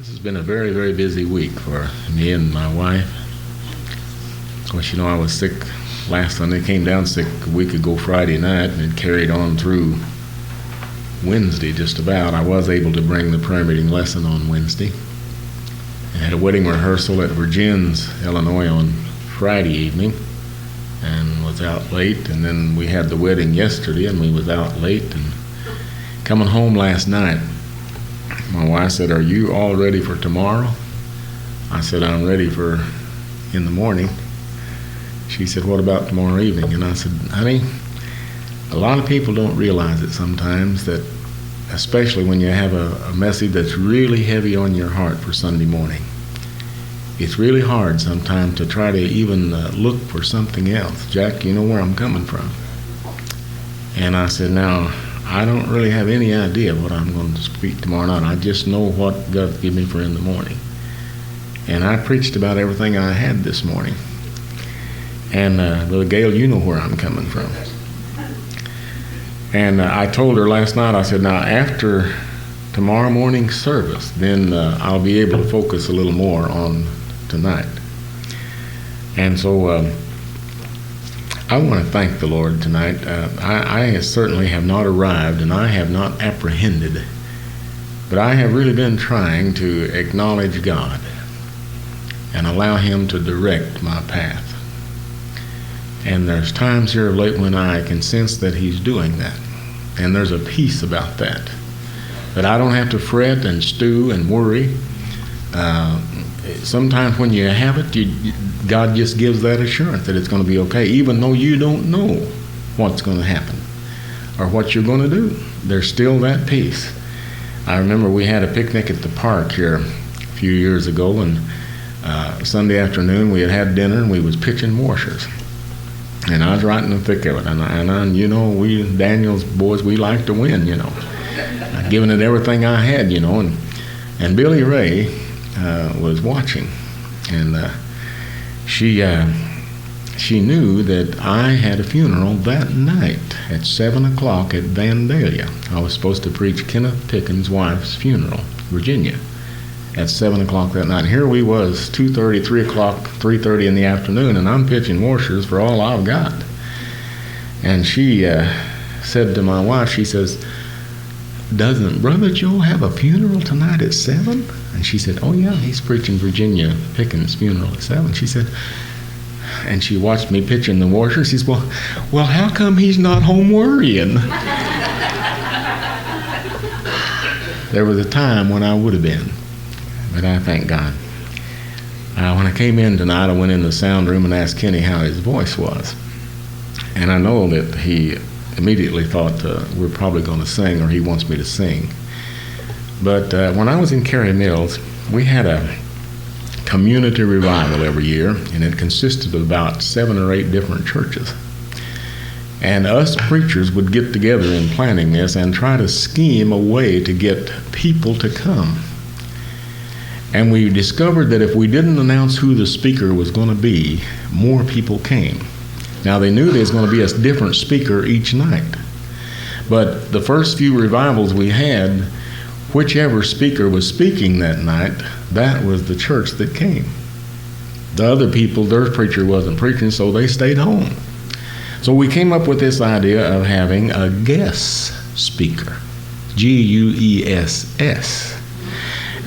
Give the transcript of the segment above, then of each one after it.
This has been a very, very busy week for me and my wife. Of course, you know, I was sick last Sunday, came down sick a week ago Friday night, and it carried on through Wednesday just about. I was able to bring the prayer meeting lesson on Wednesday. I had a wedding rehearsal at Virgins, Illinois on Friday evening and was out late, and then we had the wedding yesterday and we was out late, and coming home last night, my wife said, "Are you all ready for tomorrow?" I said, "I'm ready for in the morning." She said, "What about tomorrow evening?" And I said, "Honey, a lot of people don't realize it sometimes, that especially when you have a message that's really heavy on your heart for Sunday morning, it's really hard sometimes to try to even look for something else. Jack, you know where I'm coming from." And I said, "Now, I don't really have any idea what I'm going to speak tomorrow night. I just know what God gave me for in the morning." And I preached about everything I had this morning. And Brother Gail, you know where I'm coming from. And I told her last night, I said, "Now after tomorrow morning's service, then I'll be able to focus a little more on tonight." And so I want to thank the Lord tonight. I certainly have not arrived, and I have not apprehended, but I have really been trying to acknowledge God and allow Him to direct my path. And there's times here of late when I can sense that He's doing that. And there's a peace about that I don't have to fret and stew and worry. Sometimes when you have it, God just gives that assurance that it's going to be okay, even though you don't know what's going to happen or what you're going to do. There's still that peace. I remember we had a picnic at the park here a few years ago, and Sunday afternoon we had dinner and we was pitching washers. And I was right in the thick of it. And you know, we Daniel's boys, we like to win, you know. Giving it everything I had, you know. And Billy Ray was watching. And she knew that I had a funeral that night at 7 o'clock at Vandalia. I was supposed to preach Kenneth Pickens' wife's funeral, Virginia, at 7 o'clock that night. Here we was, 2:30, 3 o'clock, 3:30 in the afternoon, and I'm pitching washers for all I've got. And she said to my wife, she says, "Doesn't Brother Joe have a funeral tonight at 7? And she said, "Oh yeah, he's preaching Virginia Pickens' funeral at 7. She said, and she watched me pitching the washers. She said, well, how come he's not home worrying?" There was a time when I would have been. But I thank God. When I came in tonight, I went in the sound room and asked Kenny how his voice was. And I know that he immediately thought we're probably going to sing, or he wants me to sing. But when I was in Cary Mills, we had a community revival every year, and it consisted of about 7 or 8 different churches. And us preachers would get together in planning this and try to scheme a way to get people to come. And we discovered that if we didn't announce who the speaker was going to be, more people came. Now, they knew there was going to be a different speaker each night. But the first few revivals we had, whichever speaker was speaking that night, that was the church that came. The other people, their preacher wasn't preaching, so they stayed home. So we came up with this idea of having a guest speaker, Guess.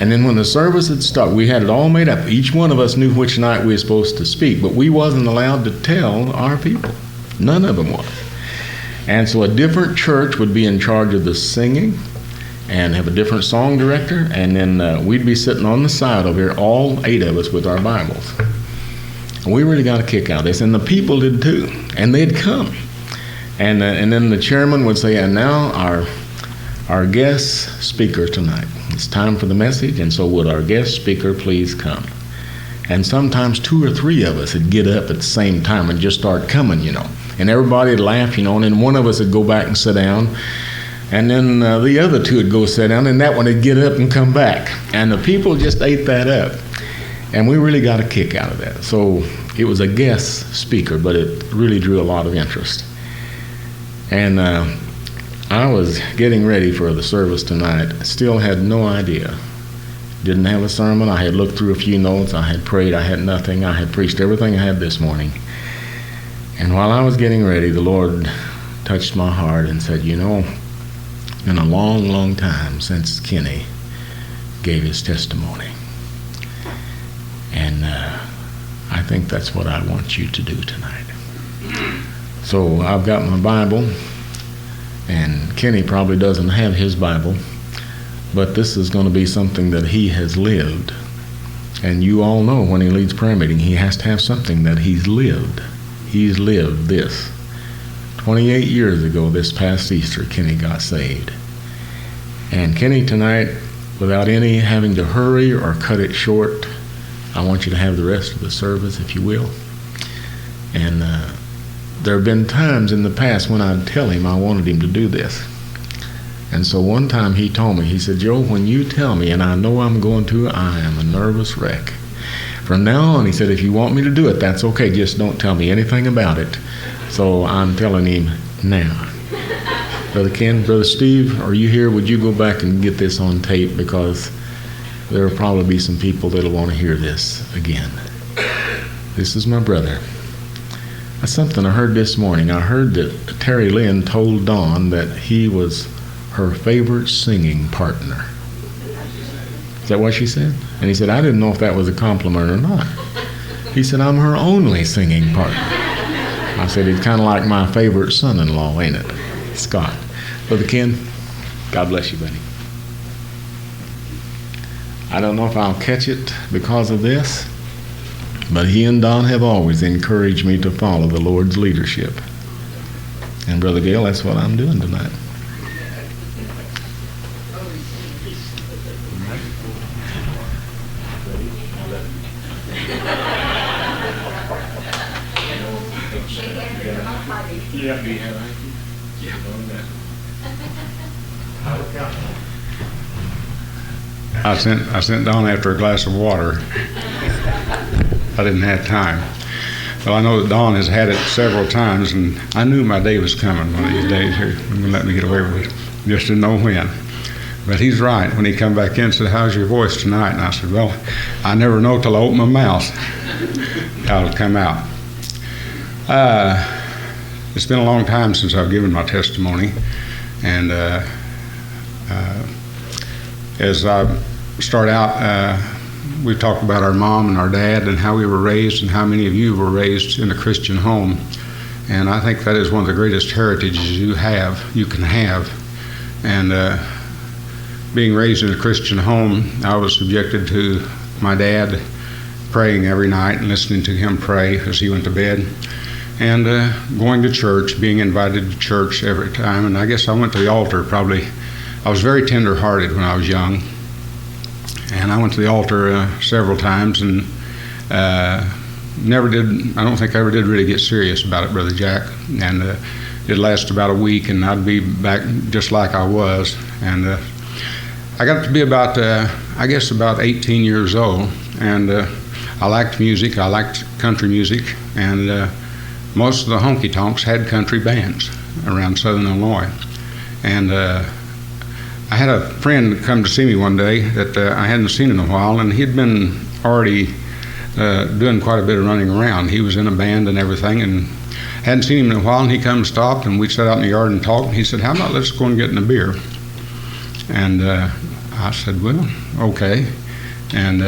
And then when the service had started, we had it all made up. Each one of us knew which night we were supposed to speak, but we wasn't allowed to tell our people. None of them was. And so a different church would be in charge of the singing and have a different song director, and then we'd be sitting on the side over here, all 8 of us with our Bibles. And we really got a kick out of this, and the people did too. And they'd come. And then the chairman would say, "And now our guest speaker tonight. It's time for the message, and so would our guest speaker please come?" And sometimes 2 or 3 of us would get up at the same time and just start coming, you know. And everybody would laugh, you know, and then one of us would go back and sit down. And then the other 2 would go sit down, and that one would get up and come back. And the people just ate that up. And we really got a kick out of that. So it was a guest speaker, but it really drew a lot of interest. And I was getting ready for the service tonight. Still had no idea Didn't have a sermon. I had looked through a few notes. I had prayed. I had nothing. I had preached everything I had this morning. And while I was getting ready, the Lord touched my heart and said, you know, in a long, long time since Kenny gave his testimony. And I think that's what I want you to do tonight. So I've got my Bible, and Kenny probably doesn't have his Bible, but this is going to be something that he has lived. And you all know when he leads prayer meeting, he has to have something that he's lived. He's lived this. 28 years ago, this past Easter, Kenny got saved. And Kenny, tonight, without any having to hurry or cut it short, I want you to have the rest of the service, if you will. And there have been times in the past when I'd tell him I wanted him to do this. And so one time he told me, he said, Joe, when you tell me, and I know I'm going to, I am a nervous wreck. From now on, he said, if you want me to do it, that's okay. Just don't tell me anything about it. So I'm telling him now. Brother Ken, Brother Steve, are you here? Would you go back and get this on tape? Because there will probably be some people that will want to hear this again. This is my brother. That's something I heard this morning. I heard that Terry Lynn told Dawn that he was her favorite singing partner. Is that what she said? And he said, I didn't know if that was a compliment or not. He said, I'm her only singing partner. I said, he's kind of like my favorite son-in-law, ain't it? Scott. Brother Ken, God bless you, buddy. I don't know if I'll catch it because of this, but he and Don have always encouraged me to follow the Lord's leadership. And Brother Gale, that's what I'm doing tonight. I sent Don after a glass of water. I didn't have time. Well, I know that Don has had it several times, and I knew my day was coming one of these days. Here, I'm going to let me get away with it. Just didn't know when. But he's right. When he come back in and said, how's your voice tonight? And I said, well, I never know till I open my mouth how it'll come out. It's been a long time since I've given my testimony. And as I start out, we talked about our mom and our dad and how we were raised and how many of you were raised in a Christian home. And I think that is one of the greatest heritages you can have. And being raised in a Christian home, I was subjected to my dad praying every night and listening to him pray as he went to bed. And going to church, being invited to church every time. And I guess I went to the altar probably. I was very tender-hearted when I was young. And I went to the altar several times and I don't think I ever did really get serious about it, Brother Jack. And it lasted about a week and I'd be back just like I was. And I got to be about 18 years old. And I liked music. I liked country music. And most of the honky-tonks had country bands around Southern Illinois. And I had a friend come to see me one day that I hadn't seen in a while, and he'd been already doing quite a bit of running around. He was in a band and everything, and hadn't seen him in a while, and he come and stopped, and we sat out in the yard and talked, and he said, how about let's go and get in a beer? And I said, well, okay. And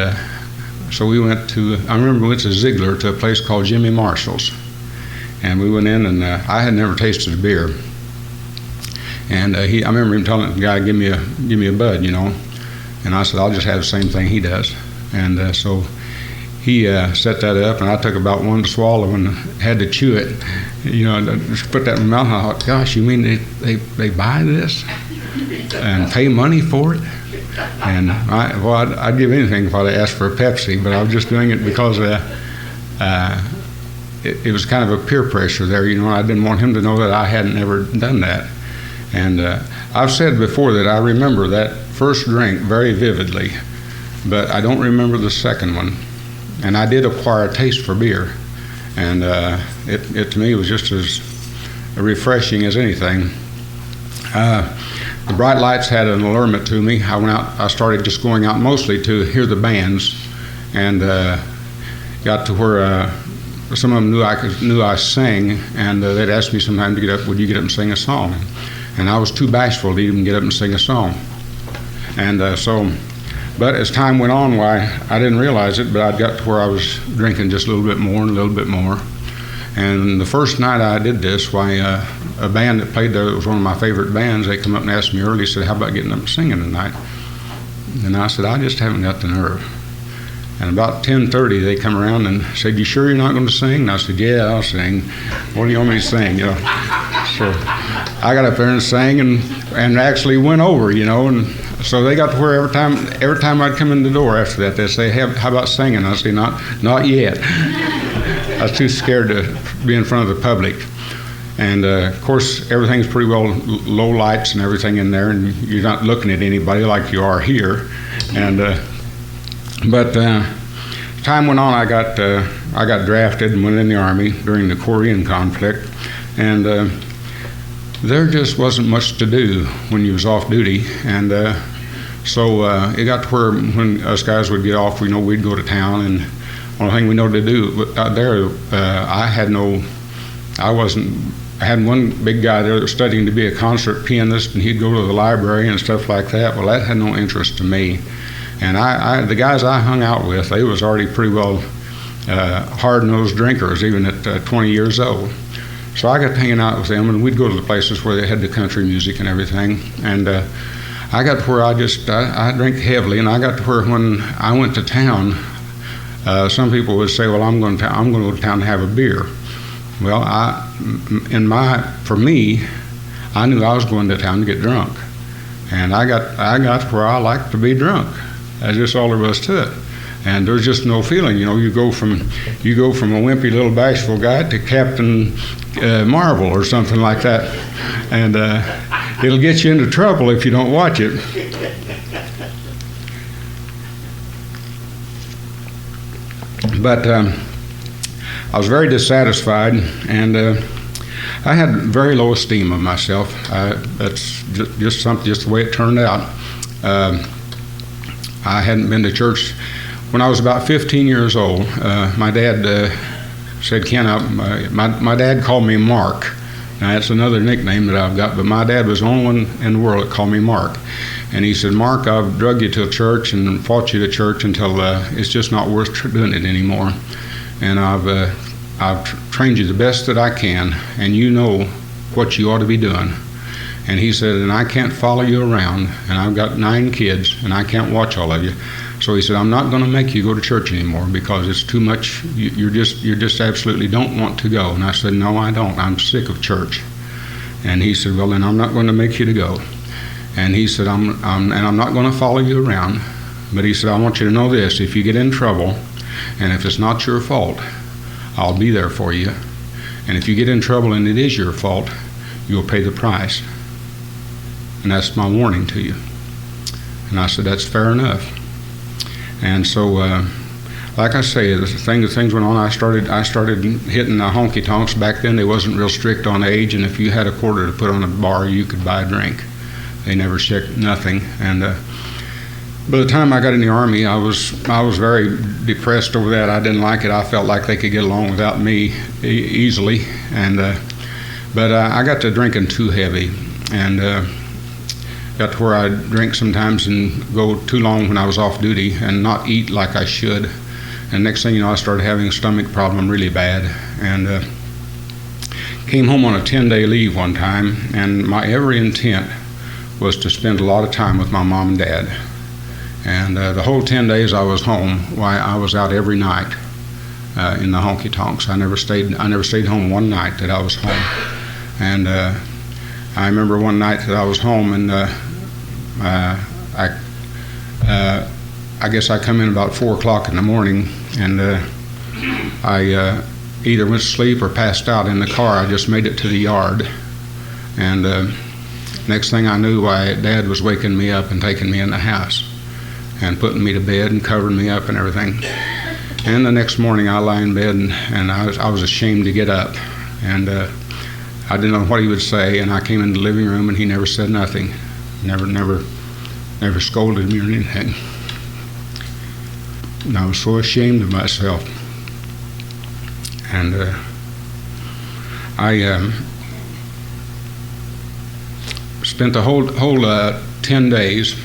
so we went I remember we went to Ziegler to a place called Jimmy Marshall's. And we went in, and I had never tasted a beer. And I remember him telling the guy, give me a bud, you know. And I said, I'll just have the same thing he does. And so he set that up, and I took about one swallow and had to chew it. You know, just put that in my mouth. I thought, gosh, you mean they buy this and pay money for it? And I'd give anything if I'd asked for a Pepsi, but I was just doing it because it was kind of a peer pressure there. You know, I didn't want him to know that I hadn't ever done that. And I've said before that I remember that first drink very vividly, but I don't remember the second one. And I did acquire a taste for beer, and it to me was just as refreshing as anything. the bright lights had an allurement to me. I went out. I started just going out mostly to hear the bands, and got to where some of them knew I sang, and they'd ask me sometime to get up. Would you get up and sing a song? And I was too bashful to even get up and sing a song. And but as time went on, why, I didn't realize it, but I'd got to where I was drinking just a little bit more and a little bit more. And the first night I did this, why, a band that played there, it was one of my favorite bands, they come up and asked me early, said, how about getting up and singing tonight? And I said, I just haven't got the nerve. And about 10:30, they come around and said, you sure you're not going to sing? And I said, yeah, I'll sing. What do you want me to sing? You know. So I got up there and sang and actually went over, you know. And so they got to where every time I'd come in the door after that, they'd say, hey, how about singing? I'd say, not yet. I was too scared to be in front of the public. And of course, everything's pretty well low lights and everything in there, and you're not looking at anybody like you are here. And but time went on. I got drafted and went in the Army during the Korean conflict, and there just wasn't much to do when you was off duty. And so it got to where when us guys would get off, we'd go to town, and the only thing we know to do out there, I had one big guy there that was studying to be a concert pianist, and he'd go to the library and stuff like that. Well, that had no interest to me. And the guys I hung out with, they was already pretty well hard-nosed drinkers, even at 20 years old. So I got hanging out with them, and we'd go to the places where they had the country music and everything. And I got to where I drank heavily, and I got to where when I went to town, some people would say, well, I'm going to go to town to have a beer. Well, for me, I knew I was going to town to get drunk. And I got to where I like to be drunk. That's just all there was to it. And there's just no feeling, you go from a wimpy little bashful guy to Captain Marvel or something like that. And it'll get you into trouble if you don't watch it. But I was very dissatisfied, and I had very low esteem of myself. That's just the way it turned out. I hadn't been to church. When I was about 15 years old, my dad said, Ken, my dad called me Mark. Now, that's another nickname that I've got, but my dad was the only one in the world that called me Mark. And he said, Mark, I've drug you to church and fought you to church until it's just not worth doing it anymore. And I've trained you the best that I can, and you know what you ought to be doing. And he said, and I can't follow you around, and I've got 9 kids, and I can't watch all of you. So he said, I'm not going to make you go to church anymore because it's too much. You just absolutely don't want to go. And I said, no, I don't. I'm sick of church. And he said, well, then I'm not going to make you to go. And he said, I'm not going to follow you around. But he said, I want you to know this. If you get in trouble, and if it's not your fault, I'll be there for you. And if you get in trouble and it is your fault, you'll pay the price. And that's my warning to you. And I said, that's fair enough. And so, like I say, as things went on, I started hitting the honky tonks. Back then, they wasn't real strict on age, and if you had a quarter to put on a bar, you could buy a drink. They never checked nothing. And by the time I got in the Army, I was very depressed over that. I didn't like it. I felt like they could get along without me easily. And but I got to drinking too heavy, and got to where I'd drink sometimes and go too long when I was off duty and not eat like I should. And next thing you know, I started having a stomach problem really bad. And came home on a 10-day leave one time, and my every intent was to spend a lot of time with my mom and dad. And the whole 10 days I was home, why, I was out every night in the honky tonks. I never stayed home one night that I was home. And I remember one night that I was home, and I guess I come in about 4 o'clock in the morning, and I either went to sleep or passed out in the car. I just made it to the yard, and next thing I knew, Dad was waking me up and taking me in the house and putting me to bed and covering me up and everything. And the next morning I lay in bed, and I was ashamed to get up, and I didn't know what he would say, and I came in the living room and he never said nothing. never scolded me or anything. And I was so ashamed of myself. And I spent the whole 10 days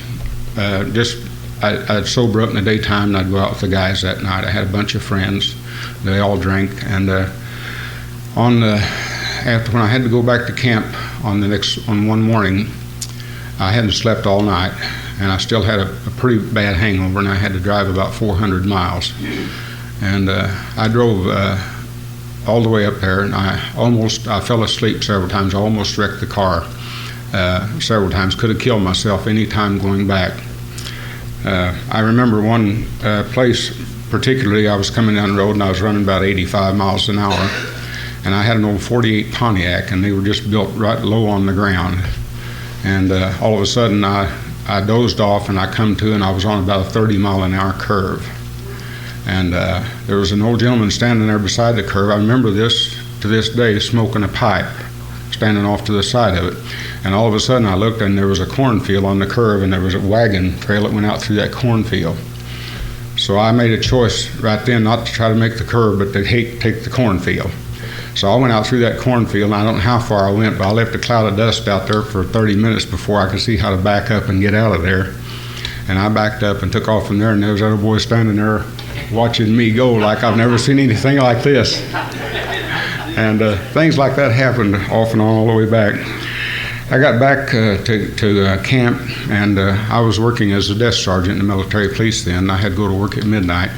I'd sober up in the daytime, and I'd go out with the guys that night. I had a bunch of friends. They all drank. And after when I had to go back to camp on one morning, I hadn't slept all night, and I still had a pretty bad hangover, and I had to drive about 400 miles. And I drove all the way up there, and I fell asleep several times. I almost wrecked the car several times. Could have killed myself any time going back. I remember one place particularly. I was coming down the road, and I was running about 85 miles an hour, and I had an old 48 Pontiac, and they were just built right low on the ground. And all of a sudden, I dozed off, and I come to, and I was on about a 30-mile-an-hour curve. And there was an old gentleman standing there beside the curve. I remember this to this day, smoking a pipe, standing off to the side of it. And all of a sudden, I looked, and there was a cornfield on the curve, and there was a wagon trail that went out through that cornfield. So I made a choice right then not to try to make the curve, but to take the cornfield. So I went out through that cornfield, and I don't know how far I went, but I left a cloud of dust out there for 30 minutes before I could see how to back up and get out of there. And I backed up and took off from there, and there was that other boy standing there watching me go like I've never seen anything like this. And things like that happened off and on all the way back. I got back to camp, and I was working as a desk sergeant in the military police then. I had to go to work at midnight.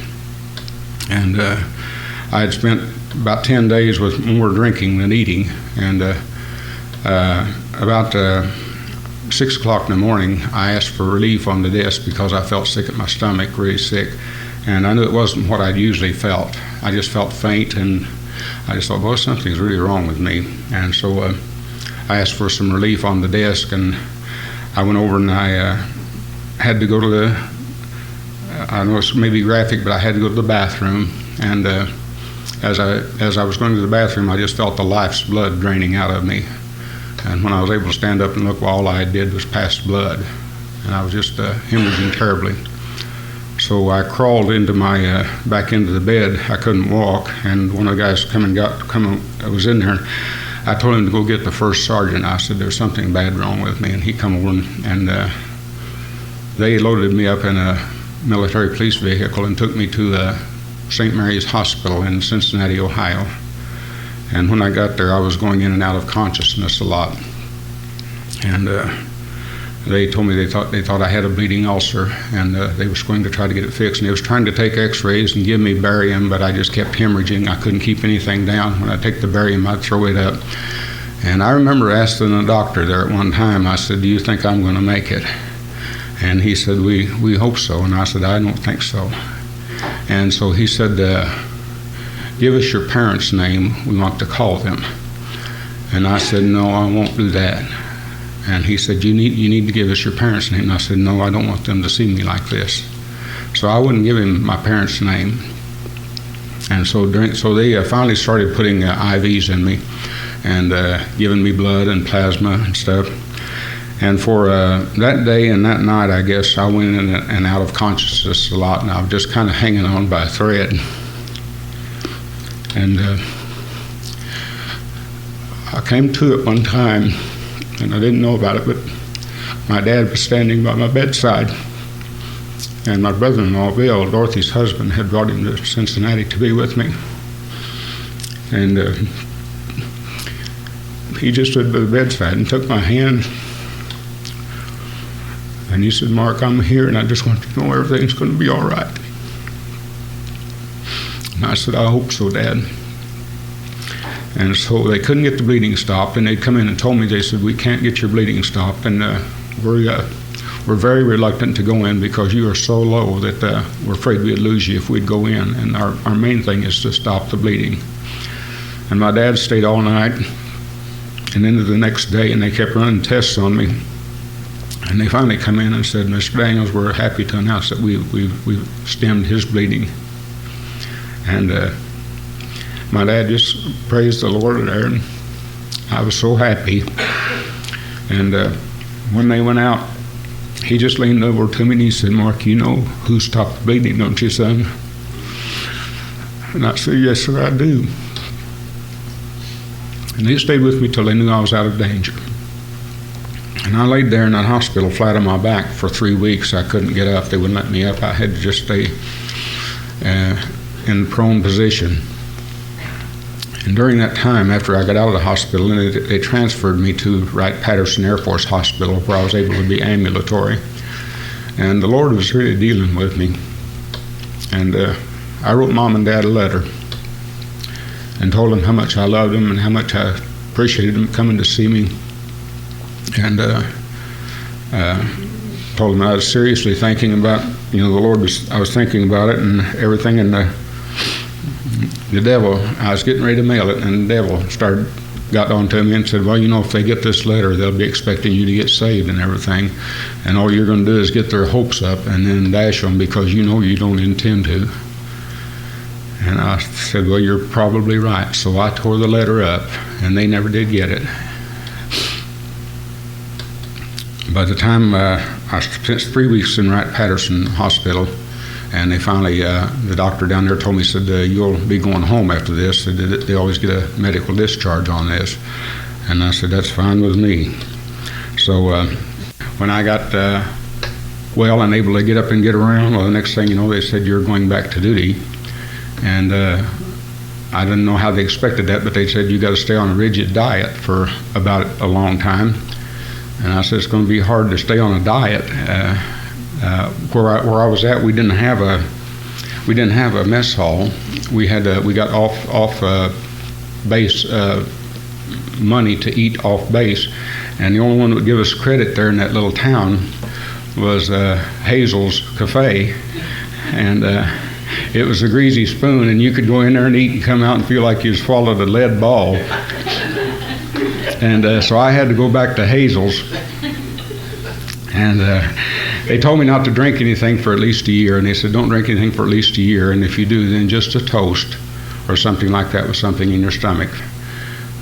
And I had spent about 10 days with more drinking than eating. And about 6 o'clock in the morning, I asked for relief on the desk because I felt sick at my stomach, really sick. And I knew it wasn't what I'd usually felt. I just felt faint, and I just thought, boy, something's really wrong with me. And so I asked for some relief on the desk, and I went over, and I had to go to the, I know it's maybe graphic, but I had to go to the bathroom. And as I was going to the bathroom, I just felt the life's blood draining out of me. And when I was able to stand up and look, well, all I did was pass blood. And I was just hemorrhaging terribly. So I crawled back into the bed. I couldn't walk, and one of the guys was in there. I told him to go get the first sergeant. I said, there's something bad wrong with me. And he come over, and they loaded me up in a military police vehicle and took me to the St. Mary's Hospital in Cincinnati, Ohio. And when I got there, I was going in and out of consciousness a lot. And they told me they thought I had a bleeding ulcer, and they was going to try to get it fixed. And they was trying to take x-rays and give me barium, but I just kept hemorrhaging. I couldn't keep anything down. When I take the barium, I'd throw it up. And I remember asking the doctor there at one time, I said, do you think I'm going to make it? And he said, we hope so. And I said, I don't think so. And so he said, give us your parents' name. We want to call them. And I said, no, I won't do that. And he said, you need to give us your parents' name. And I said, no, I don't want them to see me like this. So I wouldn't give him my parents' name. And so they finally started putting IVs in me and giving me blood and plasma and stuff. And for that day and that night, I guess, I went in and out of consciousness a lot, and I was just kind of hanging on by a thread. And I came to it one time, and I didn't know about it, but my dad was standing by my bedside, and my brother-in-law, Bill, Dorothy's husband, had brought him to Cincinnati to be with me. And he just stood by the bedside and took my hand, and he said, Mark, I'm here, and I just want you to know everything's going to be all right. And I said, I hope so, Dad. And so they couldn't get the bleeding stopped, and they'd come in and told me, they said, we can't get your bleeding stopped, and we're very reluctant to go in because you are so low that we're afraid we'd lose you if we'd go in, and our main thing is to stop the bleeding. And my dad stayed all night and into the next day, and they kept running tests on me. And they finally come in and said, Mr. Daniels, we're happy to announce that we've stemmed his bleeding. And my dad just praised the Lord there, and I was so happy. And when they went out he just leaned over to me and he said, "Mark, you know who stopped the bleeding, don't you, son?" And I said, "Yes, sir, I do." And they stayed with me till they knew I was out of danger. And I laid there in that hospital flat on my back for 3 weeks. I couldn't get up. They wouldn't let me up. I had to just stay in prone position. And during that time, after I got out of the hospital, they transferred me to Wright-Patterson Air Force Hospital, where I was able to be ambulatory. And the Lord was really dealing with me. And I wrote Mom and Dad a letter and told them how much I loved them and how much I appreciated them coming to see me. And told them I was seriously thinking about, the Lord I was thinking about it and everything. And the devil, I was getting ready to mail it, and the devil got on to me and said, "Well, if they get this letter, they'll be expecting you to get saved and everything. And all you're going to do is get their hopes up and then dash them because you don't intend to." And I said, "Well, you're probably right." So I tore the letter up, and they never did get it. By the time I spent 3 weeks in Wright-Patterson Hospital, and they finally, the doctor down there told me, said, "You'll be going home after this." They always get a medical discharge on this. And I said, "That's fine with me." So when I got well and able to get up and get around, well, the next thing you know, they said, "You're going back to duty." And I didn't know how they expected that, but they said, "You got to stay on a rigid diet for about a long time." And I said, "It's going to be hard to stay on a diet." Where I was at, we didn't have a mess hall. We got off base money to eat off base, and the only one that would give us credit there in that little town was Hazel's Cafe, and it was a greasy spoon, and you could go in there and eat and come out and feel like you swallowed a lead ball. And so I had to go back to Hazel's, and they told me not to drink anything for at least a year, and they said, "Don't drink anything for at least a year, and if you do, then just a toast or something like that with something in your stomach."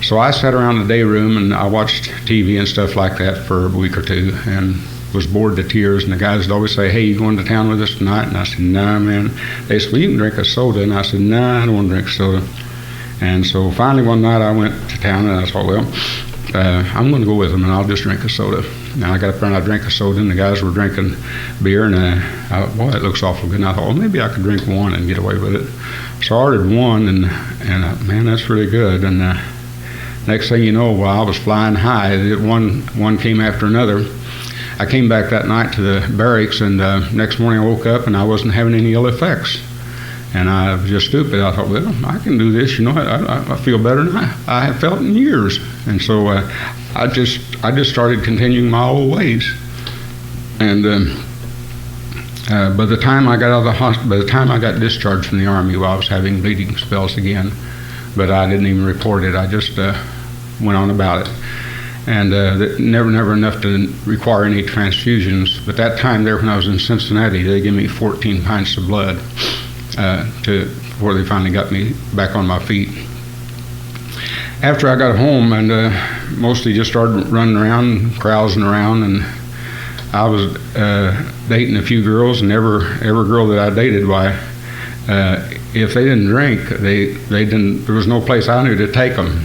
So I sat around the day room and I watched TV and stuff like that for a week or two and was bored to tears, and the guys would always say, "Hey, you going to town with us tonight?" And I said, "Nah, man." They said, "Well, you can drink a soda." And I said, "Nah, I don't want to drink soda." And so finally one night I went to town and I thought, well, I'm going to go with them and I'll just drink a soda. And I got up there and I drank a soda, and the guys were drinking beer, and I thought, boy, it looks awful good. And I thought, well, maybe I could drink one and get away with it. So I ordered one, and man, that's really good. And next thing you know, while I was flying high, one came after another. I came back that night to the barracks, and next morning I woke up and I wasn't having any ill effects. And I was just stupid. I thought, well, I can do this. I feel better than I have felt in years. And so I just started continuing my old ways. And by the time I got out of the hospital, by the time I got discharged from the Army, well, I was having bleeding spells again. But I didn't even report it. I just went on about it. And never enough to require any transfusions. But that time there, when I was in Cincinnati, they gave me 14 pints of blood before they finally got me back on my feet. After I got home, and mostly just started running around, carousing around, and I was dating a few girls, and every girl that I dated, why, if they didn't drink, they didn't. There was no place I knew to take them.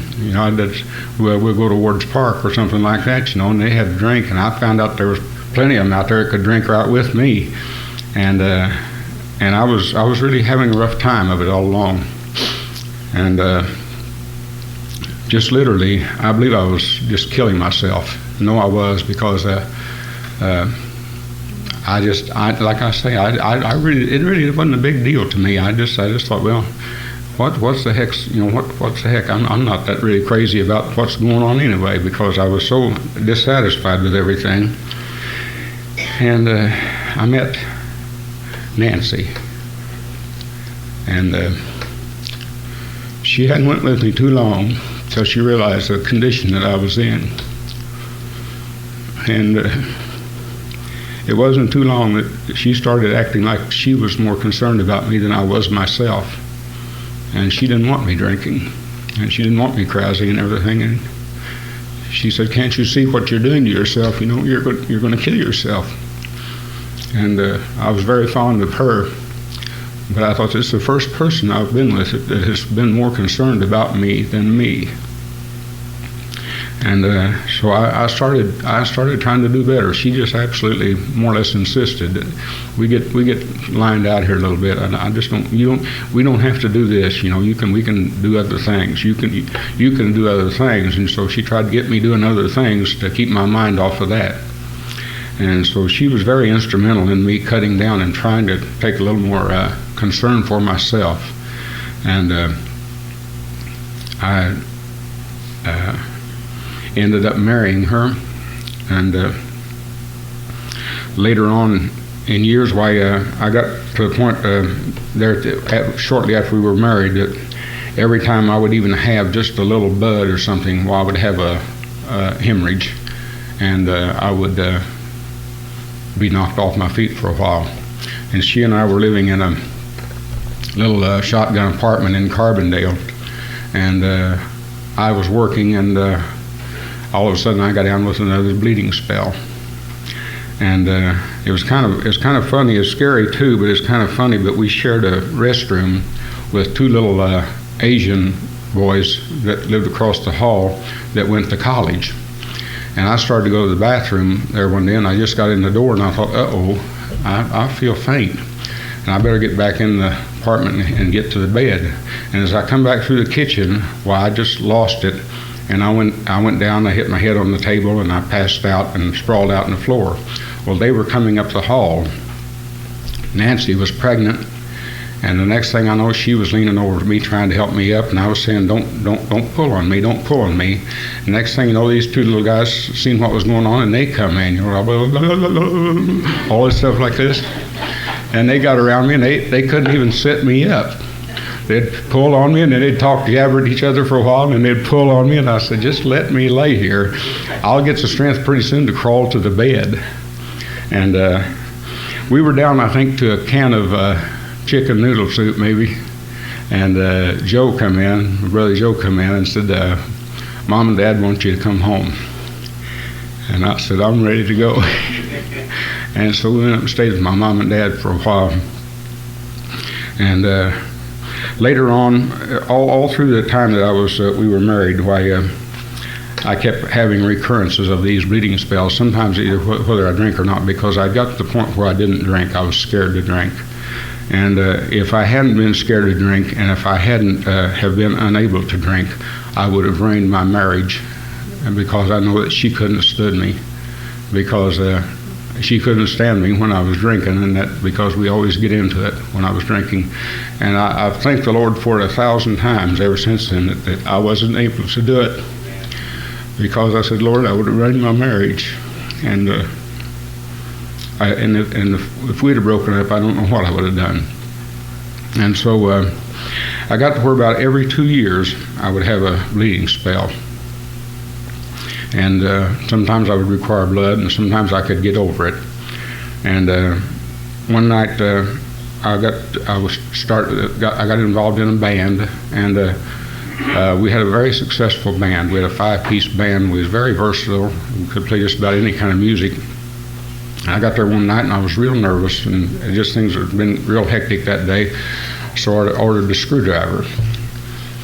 We'll go to Ward's Park or something like that, and they had to drink, and I found out there was plenty of them out there that could drink right with me, and I was really having a rough time of it all along, and just literally, I believe I was just killing myself. No, I was, because like I say, it really wasn't a big deal to me. I just thought, well, what's the heck, what's the heck? I'm not that really crazy about what's going on anyway, because I was so dissatisfied with everything. And I met Nancy, and she hadn't went with me too long till she realized the condition that I was in. And it wasn't too long that she started acting like she was more concerned about me than I was myself. And she didn't want me drinking, and she didn't want me carousing and everything. And she said, "Can't you see what you're doing to yourself? You're going to kill yourself." and I was very fond of her. But I thought, this is the first person I've been with that has been more concerned about me than me. And so I started trying to do better. She just absolutely more or less insisted that we get lined out here a little bit. And I just don't. We don't have to do this. We can do other things. You can do other things. And so she tried to get me doing other things to keep my mind off of that. And so she was very instrumental in me cutting down and trying to take a little more concern for myself. And I ended up marrying her. And later on in years, I got to the point shortly after we were married that every time I would even have just a little bud or something, I would have a hemorrhage, and I would be knocked off my feet for a while. And she and I were living in a little shotgun apartment in Carbondale, and I was working, and all of a sudden I got down with another bleeding spell. And it was kind of funny. It's scary too, but it's kind of funny. But we shared a restroom with two little Asian boys that lived across the hall that went to college. And I started to go to the bathroom there one day, and I just got in the door, and I thought, I feel faint, and I better get back in the apartment and get to the bed. And as I come back through the kitchen, I just lost it, and I went down, I hit my head on the table, and I passed out and sprawled out on the floor. Well, they were coming up the hall. Nancy was pregnant, and the next thing I know, she was leaning over to me trying to help me up, and I was saying, don't pull on me, don't pull on me. And next thing you know, these two little guys seen what was going on, and they come in, all this stuff like this. And they got around me, and they couldn't even sit me up. They'd pull on me, and then they'd jabber at each other for a while, and then they'd pull on me, and I said, just let me lay here. I'll get the strength pretty soon to crawl to the bed. And we were down, I think, to a can of chicken noodle soup maybe, and Joe come in, my brother Joe come in and said, Mom and Dad want you to come home. And I said, I'm ready to go. And so we went up and stayed with my mom and dad for a while. And later on, all through the time that we were married, I kept having recurrences of these bleeding spells, sometimes either whether I drink or not, because I got to the point where I didn't drink. I was scared to drink. And if I hadn't been scared to drink, and if I hadn't have been unable to drink, I would have ruined my marriage, because I know that she couldn't have stood me, because she couldn't stand me when I was drinking, and that because we always get into it when I was drinking. And I've thanked the Lord for it 1,000 times ever since then that I wasn't able to do it, because I said, Lord, I would have ruined my marriage. And if we'd have broken up, I don't know what I would have done. And so I got to where about every 2 years I would have a bleeding spell. And sometimes I would require blood, and sometimes I could get over it. And one night I got involved in a band, and we had a very successful band. We had a 5-piece band. We was very versatile. We could play just about any kind of music. I got there one night, and I was real nervous, and just things had been real hectic that day, so I ordered a screwdriver.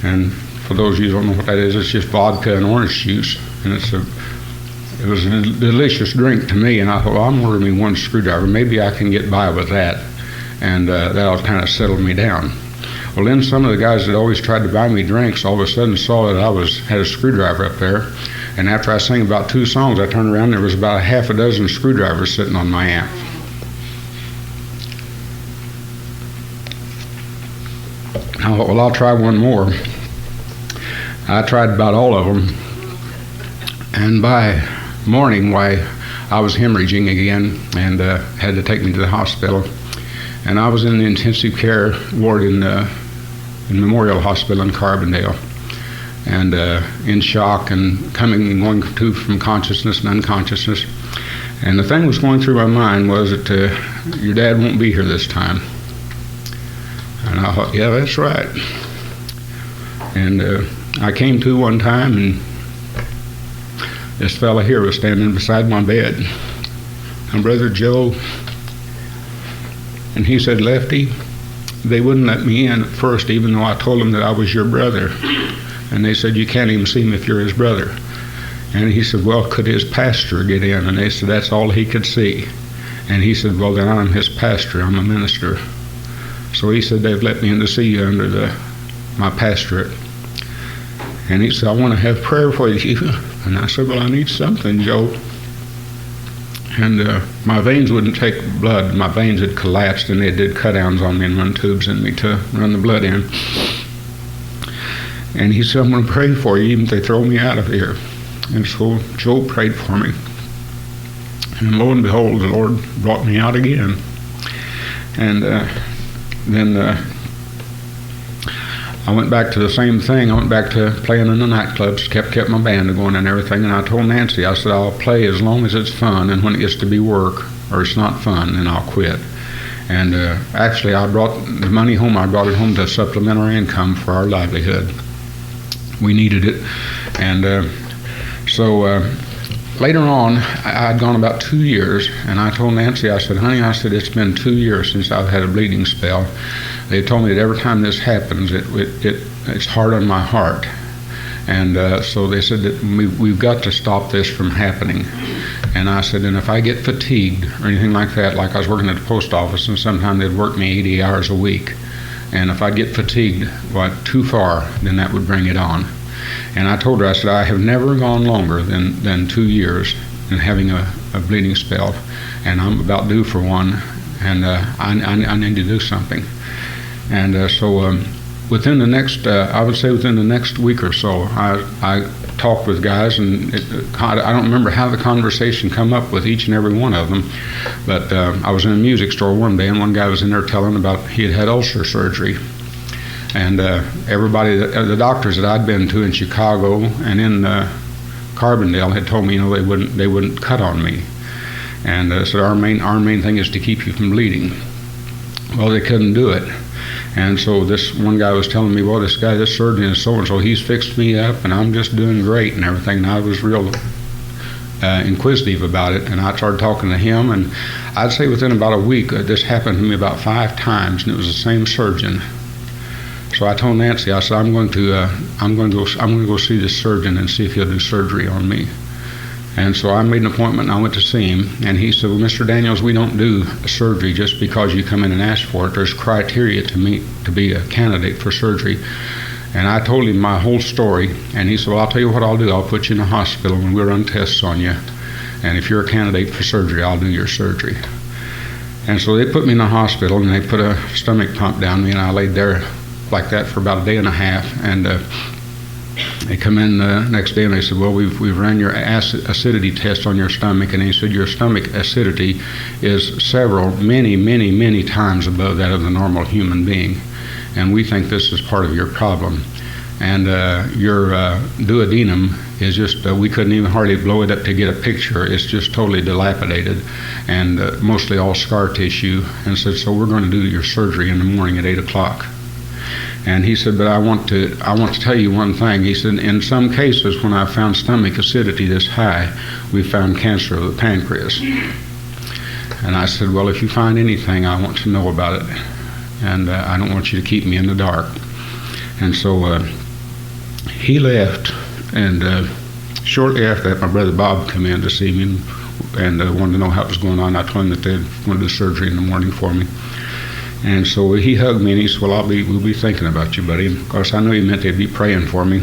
And for those of you who don't know what that is, it's just vodka and orange juice, and it was a delicious drink to me, and I thought, well, I'm ordering me one screwdriver. Maybe I can get by with that, and that'll kind of settle me down. Well, then some of the guys that always tried to buy me drinks all of a sudden saw that I had a screwdriver up there. And after I sang about 2 songs, I turned around and there was about 6 screwdrivers sitting on my amp. I thought, well, I'll try one more. I tried about all of them. And by morning, I was hemorrhaging again and had to take me to the hospital. And I was in the intensive care ward in Memorial Hospital in Carbondale. And in shock and going to from consciousness and unconsciousness. And the thing that was going through my mind was that your dad won't be here this time. And I thought, yeah, that's right. And I came to one time, and this fella here was standing beside my bed. And Brother Joe, And he said, Lefty, they wouldn't let me in at first, even though I told them that I was your brother. And they said, you can't even see him if you're his brother. And he said, well, could his pastor get in? And they said, that's all he could see. And he said, well, then I'm his pastor. I'm a minister. So he said, they've let me in to see you under my pastorate. And he said, I want to have prayer for you. And I said, well, I need something, Joe. And my veins wouldn't take blood. My veins had collapsed, and they did cut-downs on me and run tubes in me to run the blood in. And he said, I'm going to pray for you, even if they throw me out of here. And so Joe prayed for me. And lo and behold, the Lord brought me out again. And then I went back to the same thing. I went back to playing in the nightclubs, kept my band going and everything. And I told Nancy, I said, I'll play as long as it's fun, and when it gets to be work or it's not fun, then I'll quit. And actually, I brought the money home. I brought it home to supplement our income for our livelihood. We needed it. And so later on, I'd gone about 2 years, and I told Nancy, I said, honey, I said, it's been 2 years since I've had a bleeding spell. They told me that every time this happens, it's hard on my heart. And so they said that we've got to stop this from happening. And I said, and if I get fatigued or anything like that, like I was working at the post office, and sometimes they'd work me 80 hours a week. And if I'd get fatigued, too far, then that would bring it on. And I told her, I said, I have never gone longer than 2 years in having a bleeding spell. And I'm about due for one, and I need to do something. And so within the next, I would say within the next week or so, I talked with guys, and I don't remember how the conversation come up with each and every one of them, but I was in a music store one day, and one guy was in there telling about he had ulcer surgery. And everybody, the doctors that I'd been to in Chicago and in Carbondale had told me, they wouldn't cut on me. And so our main thing is to keep you from bleeding. Well, they couldn't do it. And so this one guy was telling me, well, this surgeon is so-and-so, he's fixed me up, and I'm just doing great and everything. And I was real inquisitive about it, and I started talking to him. And I'd say within about a week, this happened to me about 5 times, and it was the same surgeon. So I told Nancy, I said, I'm going to go see this surgeon and see if he'll do surgery on me. And so I made an appointment, and I went to see him, and he said, well, Mr. Daniels, we don't do surgery just because you come in and ask for it. There's criteria to meet to be a candidate for surgery. And I told him my whole story, and he said, well, I'll tell you what I'll do. I'll put you in a hospital, and we'll run tests on you. And if you're a candidate for surgery, I'll do your surgery. And so they put me in the hospital, and they put a stomach pump down me, and I laid there like that for about a day and a half. And they come in the next day and they said, well, we've run your acidity test on your stomach, and he said your stomach acidity is many times above that of the normal human being, and we think this is part of your problem. And your duodenum is just, we couldn't even hardly blow it up to get a picture. It's just totally dilapidated and mostly all scar tissue. And said, so we're going to do your surgery in the morning at 8 o'clock. And he said, but I want to tell you one thing. He said, in some cases, when I found stomach acidity this high, we found cancer of the pancreas. And I said, well, if you find anything, I want to know about it. And I don't want you to keep me in the dark. And so he left, and shortly after that, my brother Bob came in to see me and wanted to know how it was going on. I told him that they wanted to do surgery in the morning for me. And so he hugged me, and he said, well, we'll be thinking about you, buddy. Of course, I knew he meant they'd be praying for me.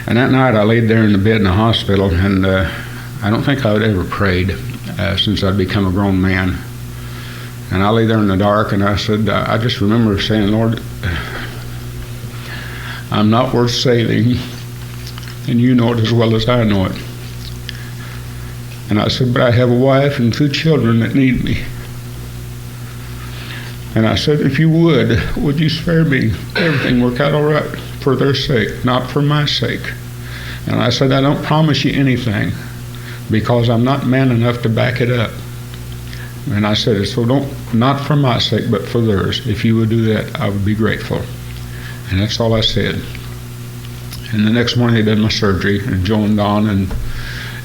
And that night, I laid there in the bed in the hospital, and I don't think I had ever prayed since I'd become a grown man. And I lay there in the dark, and I said, I just remember saying, Lord, I'm not worth saving, and you know it as well as I know it. And I said, but I have a wife and 2 children that need me. And I said, if you would you spare me? Everything work out all right for their sake, not for my sake. And I said, I don't promise you anything because I'm not man enough to back it up. And I said, so not for my sake, but for theirs. If you would do that, I would be grateful. And that's all I said. And the next morning they did my surgery, and Joe and Don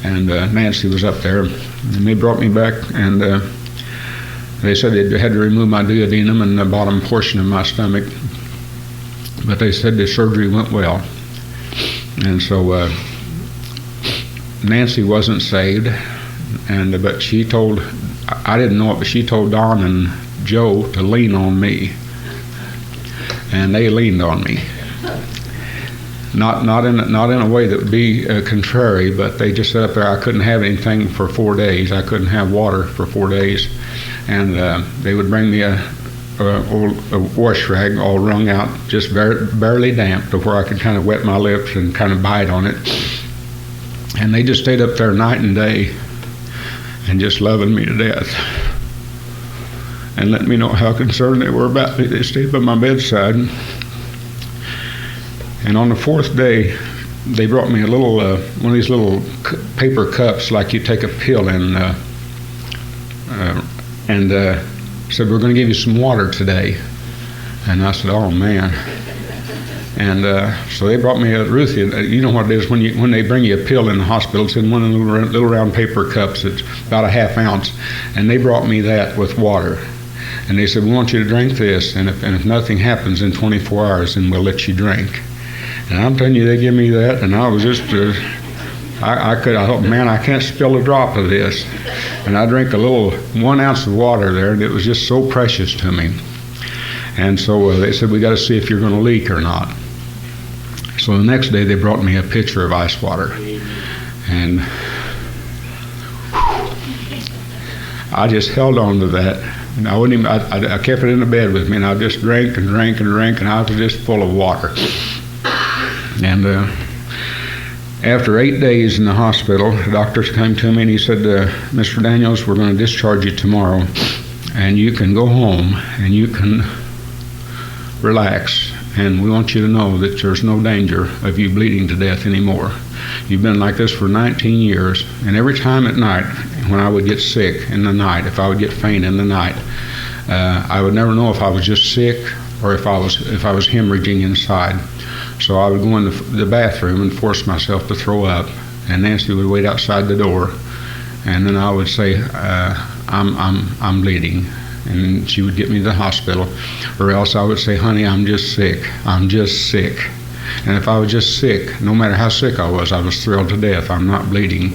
and Nancy was up there, and they brought me back, and They said they had to remove my duodenum and the bottom portion of my stomach, but they said the surgery went well. And so Nancy wasn't saved, but she told, I didn't know it, but she told Don and Joe to lean on me, and they leaned on me. Not in a way that would be contrary, but they just said up there I couldn't have anything for 4 days. I couldn't have water for 4 days, and they would bring me a wash rag all wrung out, just barely damp, to where I could kind of wet my lips and kind of bite on it. And they just stayed up there night and day, and just loving me to death, and let me know how concerned they were about me. They stayed by my bedside. And on the 4th day, they brought me a little, one of these little paper cups like you take a pill in, and said, we're going to give you some water today. And I said, oh man. And so they brought me a Ruthie. You know what it is when they bring you a pill in the hospital. It's in one of the little round paper cups. It's about a ½ ounce. And they brought me that with water. And they said, we want you to drink this, and if nothing happens in 24 hours, then we'll let you drink. And I'm telling you, they give me that, and I was just, I thought, man, I can't spill a drop of this. And I drank a little 1 ounce of water there, and it was just so precious to me. And so they said, we got to see if you're going to leak or not. So the next day, they brought me a pitcher of ice water. And I just held on to that. And I wouldn't even, I kept it in the bed with me, and I just drank and drank and drank, and I was just full of water. And after 8 days in the hospital, the doctors came to me and he said, Mr. Daniels, we're going to discharge you tomorrow, and you can go home and you can relax, and we want you to know that there's no danger of you bleeding to death anymore. You've been like this for 19 years, and every time at night when I would get sick in the night, if I would get faint in the night, I would never know if I was just sick or if I was hemorrhaging inside. So I would go in the bathroom and force myself to throw up, and Nancy would wait outside the door, and then I would say, I'm bleeding, and she would get me to the hospital, or else I would say, honey, I'm just sick. And if I was just sick, no matter how sick I was thrilled to death. I'm not bleeding.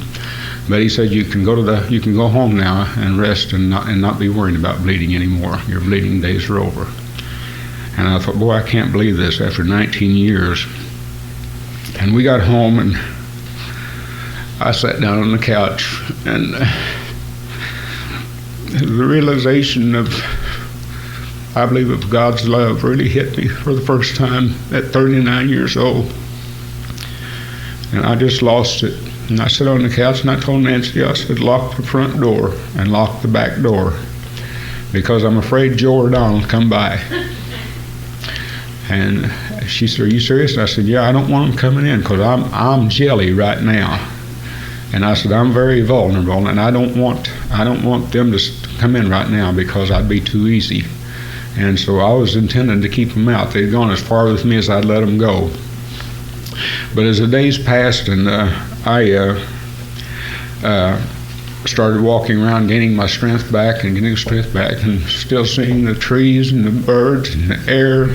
But he said, you can go home now and rest and not be worried about bleeding anymore. Your bleeding days are over. And I thought, boy, I can't believe this after 19 years. And we got home, and I sat down on the couch, and the realization of, I believe, of God's love really hit me for the first time at 39 years old. And I just lost it. And I sat on the couch, and I told Nancy, I said, lock the front door and lock the back door, because I'm afraid Joe or Don will come by. And she said, are you serious? And I said, yeah, I don't want them coming in, because I'm jelly right now. And I said, I'm very vulnerable, and I don't want them to come in right now, because I'd be too easy. And so I was intending to keep them out. They'd gone as far with me as I'd let them go. But as the days passed, and I started walking around, gaining my strength back, and still seeing the trees and the birds and the air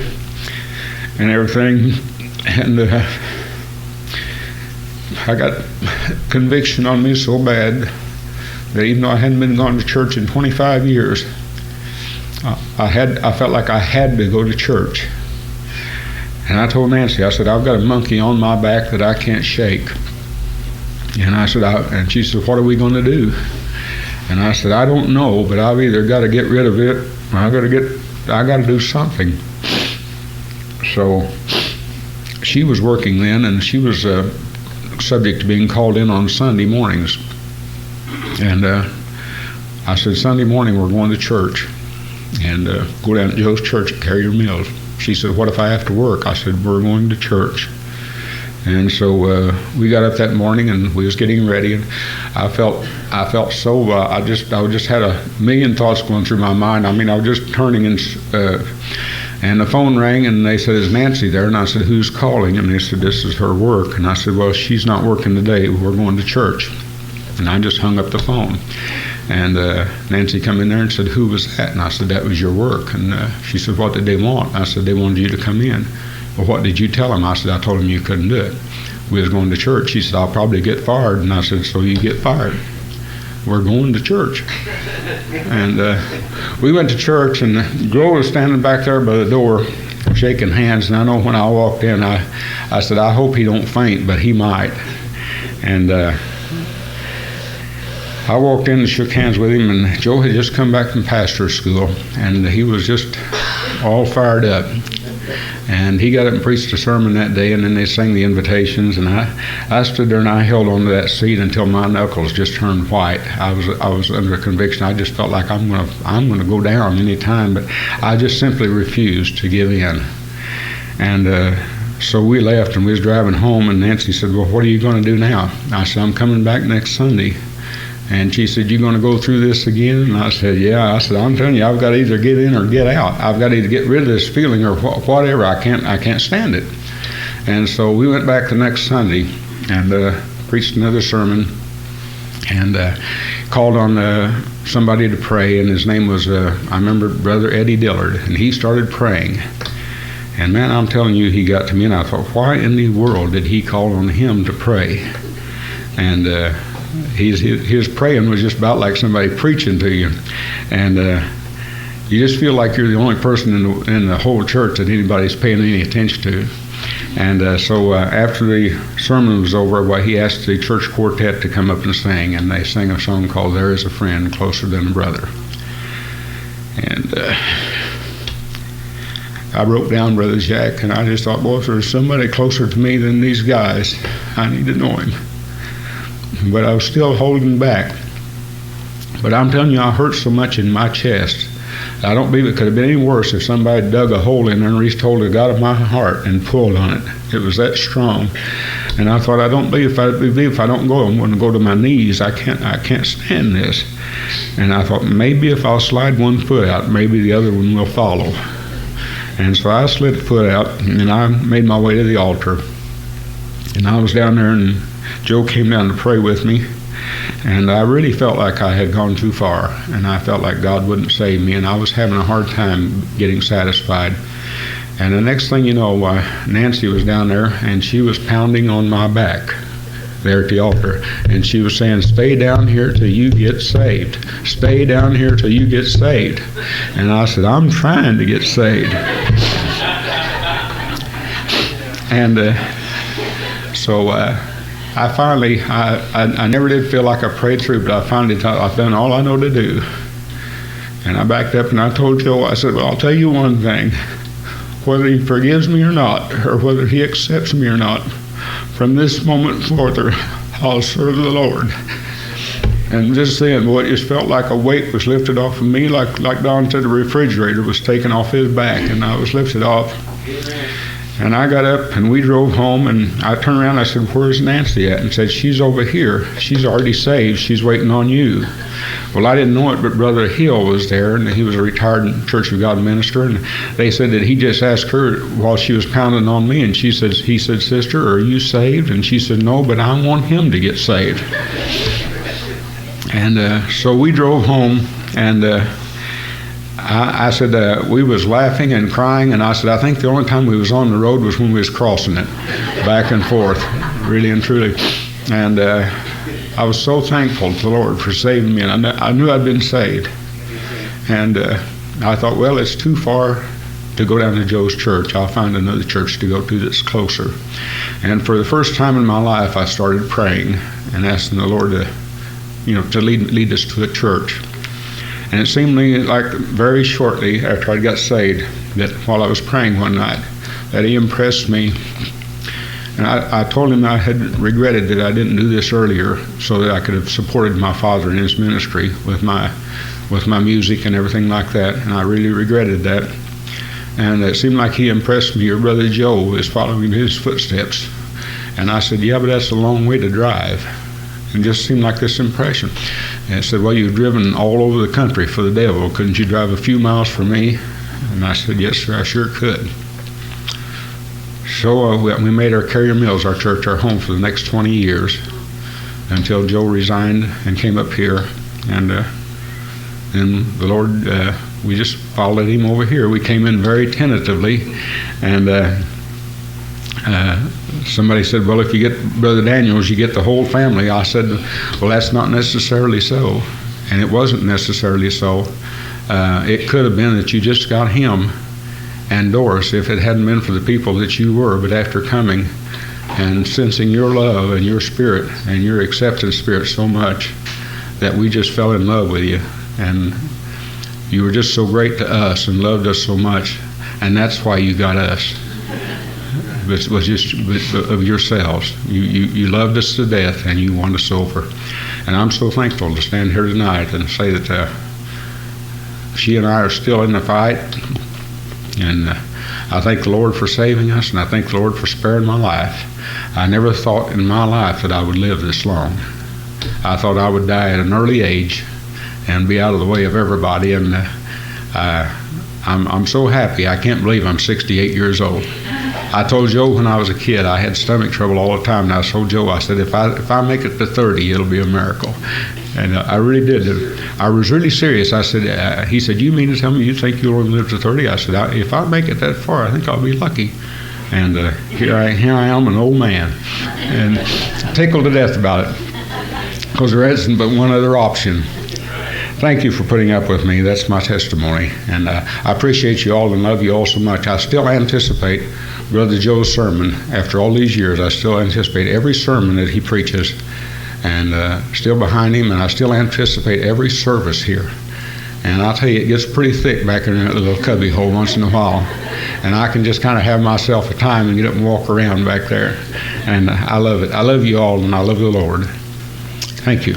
and everything. And I got conviction on me so bad that even though I hadn't been going to church in 25 years, I felt like I had to go to church. And I told Nancy, I said, I've got a monkey on my back that I can't shake. And I said, and she said, what are we going to do? And I said, I don't know, but I've either got to get rid of it, or I got to do something. So she was working then, and she was subject to being called in on Sunday mornings. And I said, Sunday morning we're going to church, and go down to Joe's church and carry your meals. She said, what if I have to work? I said, we're going to church. And so we got up that morning, and we was getting ready, and I felt so, I just had a million thoughts going through my mind. I mean, I was just turning, and the phone rang, and they said, is Nancy there? And I said, who's calling? And they said, this is her work. And I said, well, she's not working today. We're going to church. And I just hung up the phone. And Nancy come in there and said, "Who was that?" And I said, "That was your work." And she said, "What did they want?" I said, "They wanted you to come in." "Well, what did you tell them?" I said, "I told them you couldn't do it. We was going to church." She said, "I'll probably get fired." And I said, "So you get fired. We're going to church." And we went to church, and Joe was standing back there by the door shaking hands. And I know when I walked in, I said, "I hope he don't faint, but he might." And I walked in and shook hands with him, and Joe had just come back from pastor's school, and he was just all fired up. And he got up and preached a sermon that day, and then they sang the invitations, and I stood there and I held on to that seat until my knuckles just turned white. I was under a conviction. I just felt like I'm gonna go down any time, but I just simply refused to give in. And so we left, and we was driving home, and Nancy said, "Well, what are you going to do now?" I said, "I'm coming back next Sunday." And she said, "You going to go through this again?" And I said, "Yeah." I said, "I'm telling you, I've got to either get in or get out. I've got to either get rid of this feeling or whatever. I can't stand it." And so we went back the next Sunday and preached another sermon, and called on somebody to pray. And his name was, I remember, Brother Eddie Dillard. And he started praying. And man, I'm telling you, he got to me, and I thought, why in the world did he call on him to pray? And his praying was just about like somebody preaching to you, and you just feel like you're the only person in the whole church that anybody's paying any attention to. And so after the sermon was over, he asked the church quartet to come up and sing, and they sang a song called "There Is a Friend Closer Than a Brother." And I wrote down Brother Jack, and I just thought, boy, if there's somebody closer to me than these guys, I need to know him. But I was still holding back. But I'm telling you, I hurt so much in my chest. I don't believe it could have been any worse if somebody dug a hole in there and reached hold of God of my heart and pulled on it. It was that strong. And I thought, I believe if I don't go, I'm going to go to my knees. I can't stand this. And I thought, maybe if I'll slide one foot out, maybe the other one will follow. And so I slid a foot out, and I made my way to the altar. And I was down there, and Joe came down to pray with me. And I really felt like I had gone too far, and I felt like God wouldn't save me, and I was having a hard time getting satisfied. And the next thing you know, Nancy was down there, and she was pounding on my back there at the altar, and she was saying, "Stay down here till you get saved. Stay down here till you get saved." And I said, "I'm trying to get saved." And so I finally, I never did feel like I prayed through, but I finally thought, I've done all I know to do. And I backed up and I told Joe, I said, "Well, I'll tell you one thing. Whether he forgives me or not, or whether he accepts me or not, from this moment forth, I'll serve the Lord." And just then, boy, it just felt like a weight was lifted off of me, like Don said, the refrigerator was taken off his back, and I was lifted off. Amen. And I got up and we drove home, and I turned around and I said, "Where's Nancy at?" And said, "She's over here. She's already saved. She's waiting on you." Well, I didn't know it, but Brother Hill was there, and he was a retired Church of God minister, and they said that he just asked her while she was pounding on me, and he said, "Sister, are you saved?" And she said, "No, but I want him to get saved." And so we drove home, and I said, we was laughing and crying, and I said, I think the only time we was on the road was when we was crossing it, back and forth, really and truly. And I was so thankful to the Lord for saving me, and I knew I'd been saved. And I thought, well, it's too far to go down to Joe's church. I'll find another church to go to that's closer. And for the first time in my life, I started praying and asking the Lord to lead us to a church. And it seemed to me like very shortly after I got saved, that while I was praying one night, that he impressed me. And I told him I had regretted that I didn't do this earlier, so that I could have supported my father in his ministry with my music and everything like that. And I really regretted that. And it seemed like he impressed me. Your brother Joe is following his footsteps. And I said, "Yeah, but that's a long way to drive." And just seemed like this impression. And it said, "Well, you've driven all over the country for the devil. Couldn't you drive a few miles for me?" And I said, "Yes, sir, I sure could." So we made our Carrier Mills, our church, our home for the next 20 years until Joe resigned and came up here. And And the Lord, we just followed him over here. We came in very tentatively, and somebody said, well, if you get Brother Daniels, you get the whole family. I said, well, that's not necessarily so. And it wasn't necessarily so. It could have been that you just got him and Doris if it hadn't been for the people that you were. But after coming and sensing your love and your spirit and your acceptance spirit so much that we just fell in love with you. And you were just so great to us and loved us so much. And that's why you got us. It was just of yourselves. You loved us to death and you won us over. And I'm so thankful to stand here tonight and say that she and I are still in the fight. And I thank the Lord for saving us, and I thank the Lord for sparing my life. I never thought in my life that I would live this long. I thought I would die at an early age and be out of the way of everybody. And I'm so happy. I can't believe I'm 68 years old. I told Joe when I was a kid I had stomach trouble all the time, and I told Joe, I said, if I make it to 30, it'll be a miracle. And I really did. I was really serious. I said, he said, you mean to tell me you think you'll only live to 30? I said, if I make it that far, I think I'll be lucky. And here I am, an old man, and tickled to death about it, because there isn't but one other option. Thank you for putting up with me. That's my testimony. And I appreciate you all and love you all so much. I still anticipate Brother Joe's sermon. After all these years, I still anticipate every sermon that he preaches, and still behind him, and I still anticipate every service here. And I'll tell you, it gets pretty thick back in that little cubby hole once in a while. And I can just kind of have myself a time and get up and walk around back there. And I love it. I love you all, and I love the Lord. Thank you.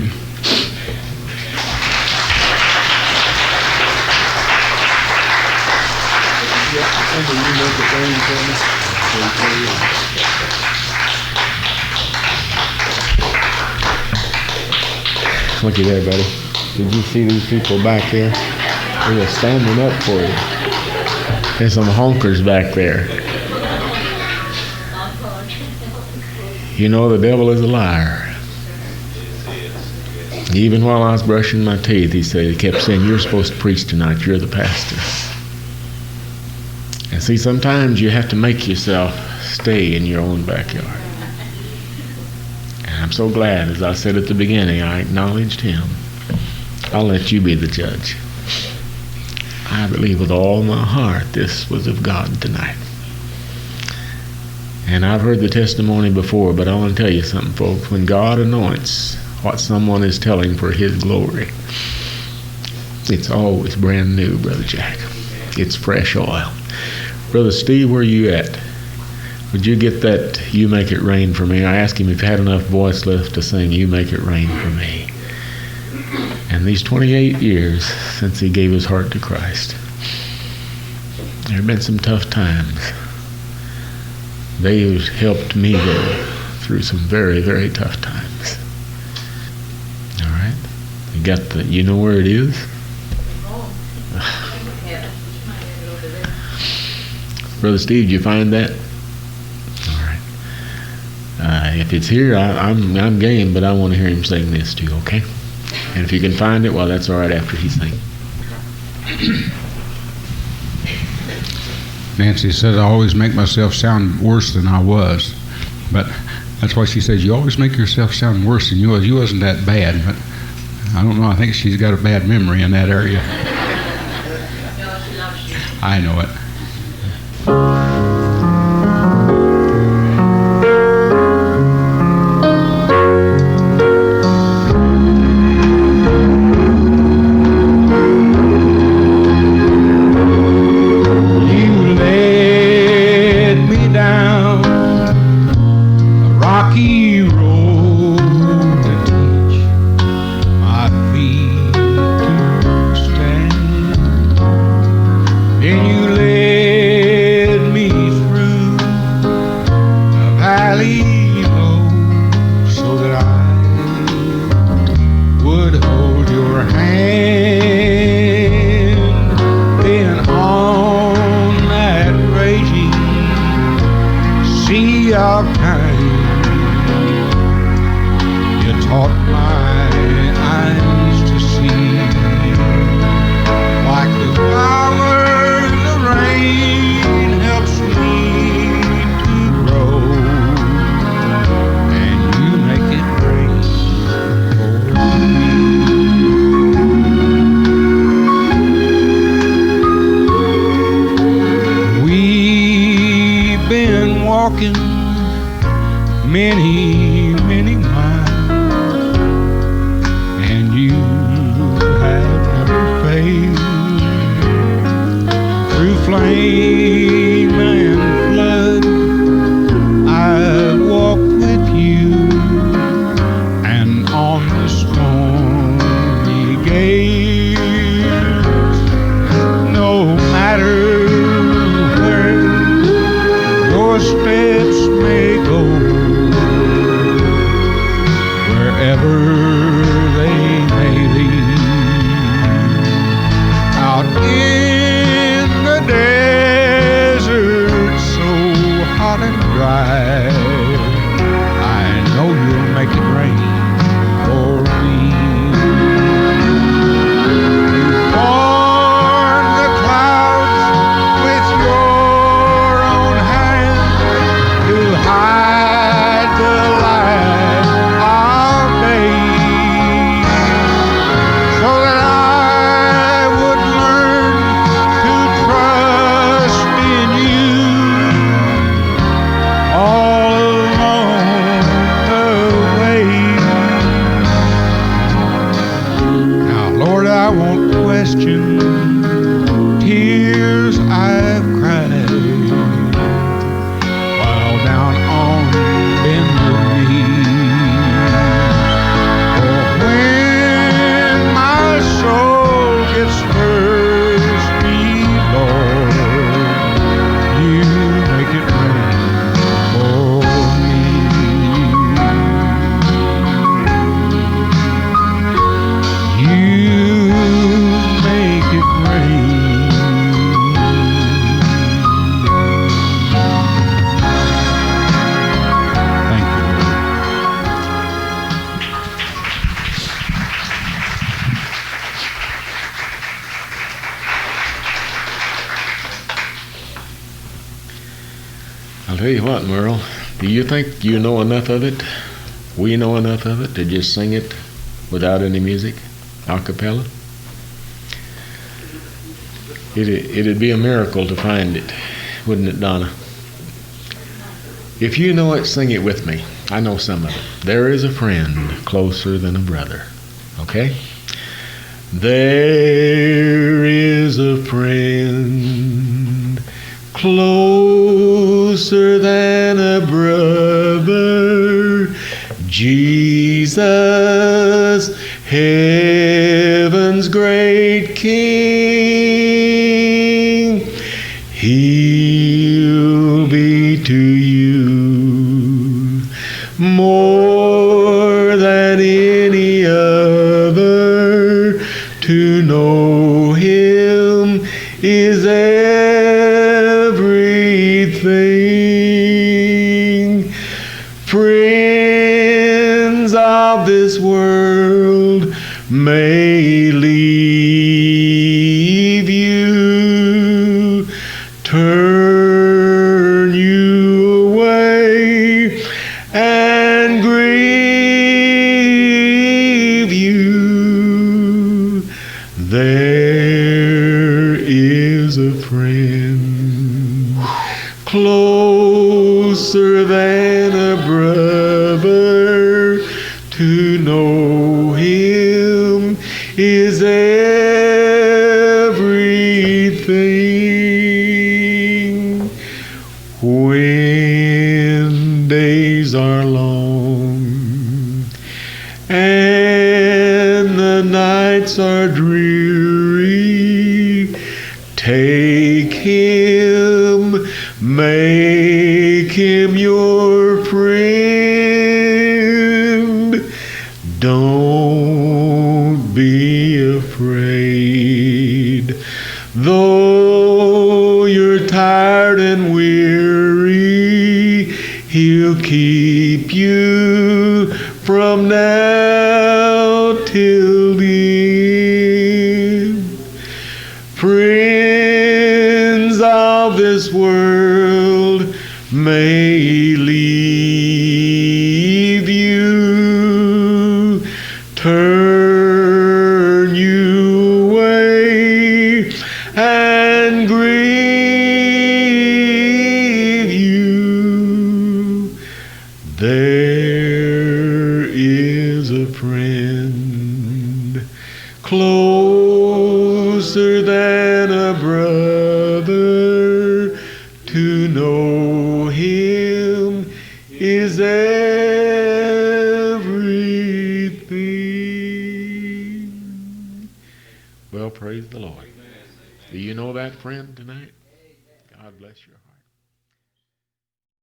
Looky there, buddy. Did you see these people back there? They were standing up for you. There's some honkers back there. You know the devil is a liar. Even while I was brushing my teeth, he kept saying, you're supposed to preach tonight. You're the pastor. And see, sometimes you have to make yourself stay in your own backyard. I'm so glad, as I said at the beginning, I acknowledged him. I'll let you be the judge. I believe with all my heart this was of God tonight. And I've heard the testimony before, but I want to tell you something, folks. When God anoints what someone is telling for his glory, it's always brand new, Brother Jack. It's fresh oil. Brother Steve, where are you at? Would you get that You Make It Rain for Me? I asked him if he had enough voice left to sing You Make It Rain for Me. And these 28 years since he gave his heart to Christ, there have been some tough times. They helped me go through some very, very tough times. All right? You know where it is? Brother Steve, did you find that? If it's here, I'm game, but I want to hear him sing this too, okay? And if you can find it, well, that's all right after he sings. Nancy said I always make myself sound worse than I was, but that's why she says you always make yourself sound worse than you was. You wasn't that bad, but I don't know. I think she's got a bad memory in that area. I know it. taught my eyes to see walking many, many miles, and you have never failed. Through flame and flood, I've walked with you, and on the stormy gales, no matter where your steps may go, wherever they may lead, out in the desert so hot and dry, I know you'll make it rain for me. You form the clouds with your own hand to hide the light of day, so that I would learn to trust in you all along the way. Now, Lord, I won't question tears I've cried while down on bended knees. For when my soul gets thirsty, Lord, you make it rain for me. You make it rain. Thank you, Lord. I'll tell you what, Merle, do you think you know enough of it, we know enough of it, to just sing it without any music, a cappella? It'd be a miracle to find it, wouldn't it, Donna? If you know it, sing it with me. I know some of it. There is a friend closer than a brother. Okay? There is a friend closer than a brother, Jesus, heaven's great King. He'll be to you more than any other. To know him is everything. Friends of this world may leave you, turn you away, and grieve you. There is a friend closer than a brother. To know him is everything. When days are long and the nights are dreary, take him, make him your friend. Don't be afraid, though you're tired and weary, he'll keep you from now till the end. Friends of this world may leave you, turn you away, and grieve you. friend, closer than a brother. To know him is everything. Well, praise the Lord. Do you know that friend tonight? God bless you.